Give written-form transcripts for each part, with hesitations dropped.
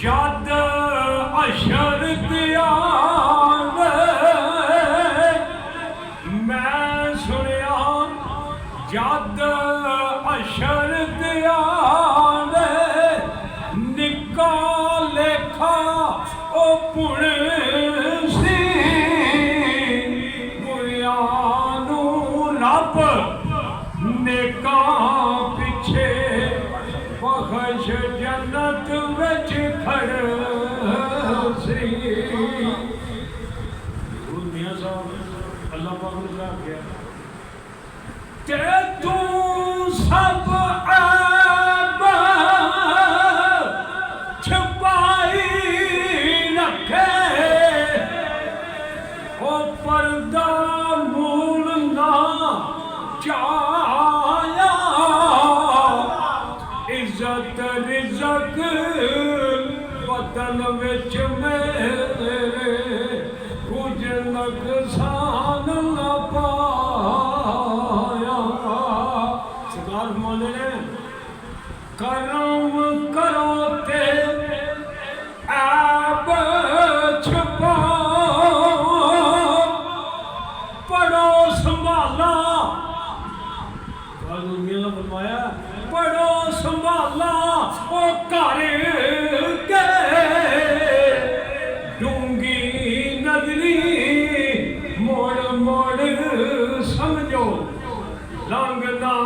जद अशर त्याग मैं सुनिया जद अशर त्याग निका लेखा ओ पुण सी गुयानू रब नेका पिछे बख्श जन्नत विच खड़ सी। मियां साहब अल्लाह पाक ने क्या किया ते तू सब ऐब छुपाई रखे ओ पर्दा मूल ना चाया इज्जत रिज़क वतन विच मेरे कुछ नुकसान न पाया। सरकार फरमाते ने करम करो ते ऐब छुपाओ पढ़ो संभाला ने फरमाया पढ़ो संभाला ओ घर के डूंगी नगरी मोड़ मोड़ समझो लंघ ना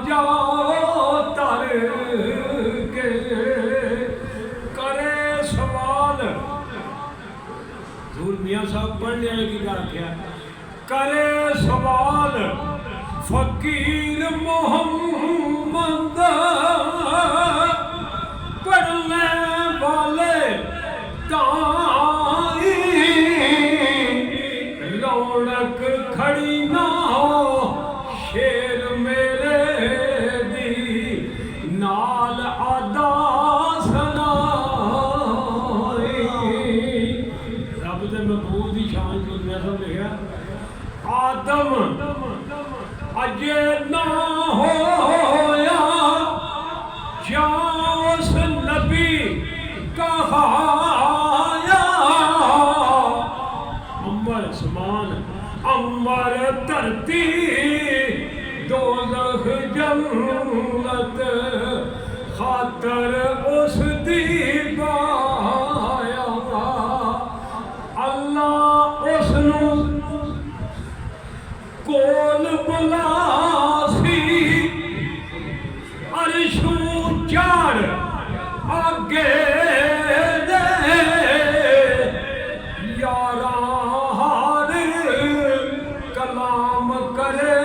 जाओ तर के करे सवाल। हजूर मियां साहब पढ़ने वाले की आख्या करे सवाल फकीर मोहम्मद पढ़ने वाले ताई रौनक खड़ी ना हो शेर मेरे दी नाल आदा सनाई। रब दे महबूब दी शान जो मैं सब लिखा आदम अजे ना होया क्या उस नबी कहाया अम्बर समान अम्बर धरती दोज़ख जन्नत खातर उस दी गाया अल्लाह उसनू कोल बुलासी अरशू चार आगे दे यारा हार कलाम करे